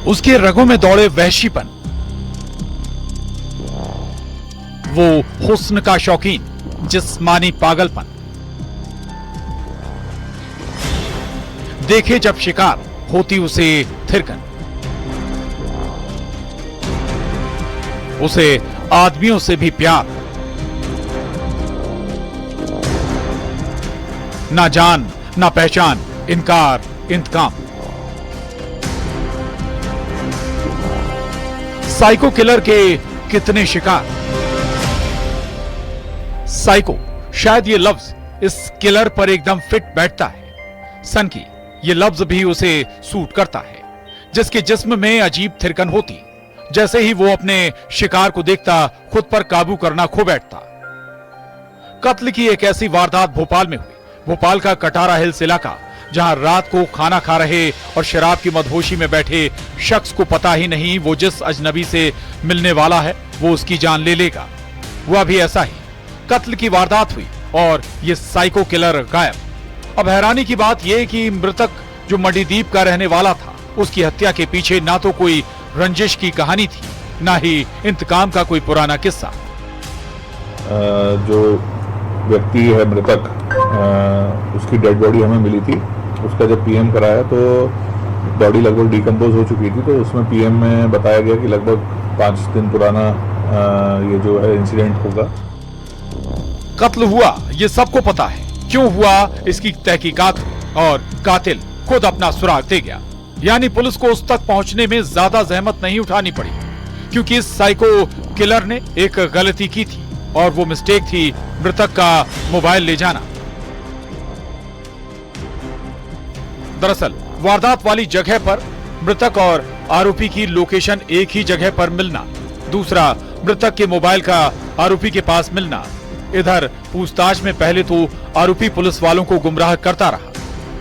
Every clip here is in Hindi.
उसके रगों में दौड़े वहशीपन, वो हुस्न का शौकीन, जिस्मानी पागलपन। देखे जब शिकार, होती उसे थिरकन। उसे आदमियों से भी प्यार, ना जान ना पहचान, इनकार इंतकाम। साइको किलर के कितने शिकार। साइको, शायद ये लफ्ज इस किलर पर एकदम फिट बैठता है। सन की ये लफ्ज भी उसे सूट करता है, जिसके जिस्म में अजीब थिरकन होती। जैसे ही वो अपने शिकार को देखता, खुद पर काबू करना खो बैठता। कत्ल की एक ऐसी वारदात भोपाल में हुई। भोपाल का कटारा हिल्स इलाका, जहां रात को खाना खा रहे और शराब की मदहोशी में बैठे शख्स को पता ही नहीं वो जिस अजनबी से मिलने वाला है वो उसकी जान ले लेगा। हुआ भी ऐसा ही। कत्ल की वारदात हुई और ये साइको किलर गायब। अब हैरानी की बात यह कि मृतक जो मणिदीप का रहने वाला था, उसकी हत्या के पीछे ना तो कोई रंजिश की कहानी थी, ना ही इंतकाम का कोई पुराना किस्सा। जो व्यक्ति है मृतक, उसकी डेड बॉडी हमें मिली थी। उसका जब पीएम कराया तो बॉडी लगभग डिकम्पोज हो चुकी थी। तो उसमें पीएम में बताया गया कि लगभग 5 दिन पुराना ये जो है इंसिडेंट होगा। कत्ल हुआ ये सबको पता है, क्यों हुआ इसकी तहकीकात हुई और कातिल खुद अपना सुराग दे गया। यानी पुलिस को उस तक पहुंचने में ज्यादा जहमत नहीं उठानी पड़ी, क्योंकि इस साइको किलर ने एक गलती की थी और वो मिस्टेक थी मृतक का मोबाइल ले जाना। दरअसल वारदात वाली जगह पर मृतक और आरोपी की लोकेशन एक ही जगह पर मिलना, दूसरा मृतक के मोबाइल का आरोपी के पास मिलना। इधर पूछताछ में पहले तो आरोपी पुलिस वालों को गुमराह करता रहा,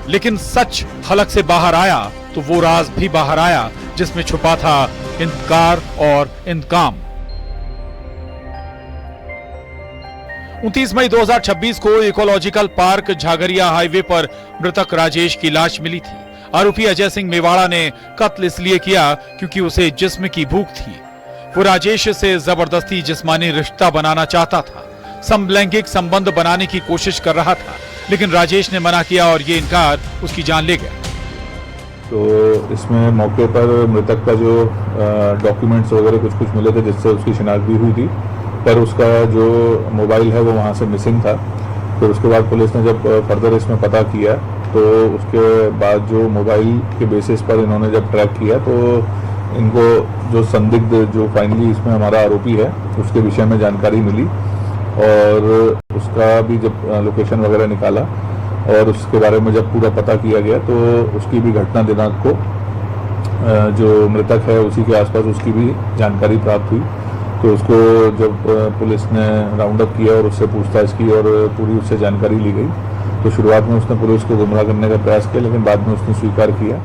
लेकिन सच हलक से बाहर आया तो वो राज भी बाहर आया जिसमें छुपा था इंतकार और इंतकाम। 29 मई 2026 को इकोलॉजिकल पार्क झागरिया हाईवे पर मृतक राजेश की लाश मिली थी। आरोपी अजय सिंह मेवाड़ा ने कत्ल इसलिए किया क्योंकि उसे जिस्म की भूख थी। वो राजेश से जबरदस्ती जिस्मानी रिश्ता बनाना चाहता था, समलैंगिक संबंध बनाने की कोशिश कर रहा था, लेकिन राजेश ने मना किया और ये इनकार उसकी जान ले गया। तो इसमें मौके पर मृतक का जो डॉक्यूमेंट्स वगैरह कुछ मिले थे, जिससे उसकी शिनाख्त भी हुई थी, पर उसका जो मोबाइल है वो वहाँ से मिसिंग था। फिर उसके बाद पुलिस ने जब फर्दर इसमें पता किया तो उसके बाद जो मोबाइल के बेसिस पर इन्होंने जब ट्रैक किया तो इनको जो संदिग्ध जो फाइनली इसमें हमारा आरोपी है उसके विषय में जानकारी मिली और उसका भी जब लोकेशन वगैरह निकाला और उसके बारे में जब पूरा पता किया गया तो उसकी भी घटना दिनांक को जो मृतक है उसी के आसपास उसकी भी जानकारी प्राप्त हुई। तो उसको जब पुलिस ने राउंड अप किया और उससे पूछताछ की और पूरी उससे जानकारी ली गई, तो शुरुआत में उसने पुलिस को गुमराह करने का प्रयास किया, लेकिन बाद में उसने स्वीकार किया।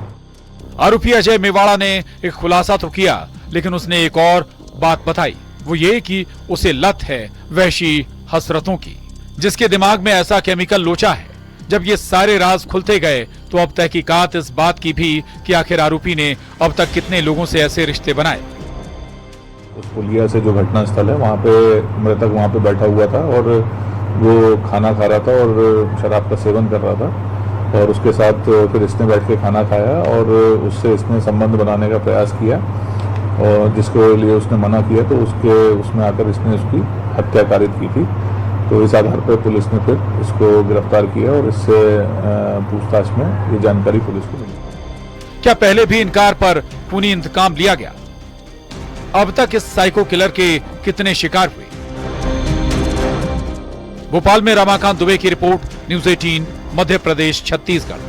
आरोपी अजय मेवाड़ा ने एक खुलासा तो किया, लेकिन उसने एक और बात बताई, वो ये कि उसे लत है वहशी हसरतों की, जिसके दिमाग में ऐसा केमिकल लोचा है। जब ये सारे राज खुलते गए तो अब तहकीकात इस बात की भी कि आखिर आरोपी ने अब तक कितने लोगों से ऐसे रिश्ते बनाए। उस पुलिया से जो घटना स्थल है वहाँ पे मृतक वहाँ पे बैठा हुआ था और वो खाना खा रहा था और शराब का सेवन कर रहा था और उसके साथ फिर इसने बैठ के खाना खाया और उससे इसने संबंध बनाने का प्रयास किया और जिसके लिए उसने मना किया तो उसमें आकर इसने उसकी हत्या कारित की थी। तो इस आधार पर पुलिस ने फिर इसको गिरफ्तार किया और इससे पूछताछ में ये जानकारी पुलिस को मिली। क्या पहले भी इनकार पर पुनी इंतकाम लिया गया? अब तक इस साइको किलर के कितने शिकार हुए? भोपाल में रमाकांत दुबे की रिपोर्ट, न्यूज़ 18 मध्य प्रदेश छत्तीसगढ़।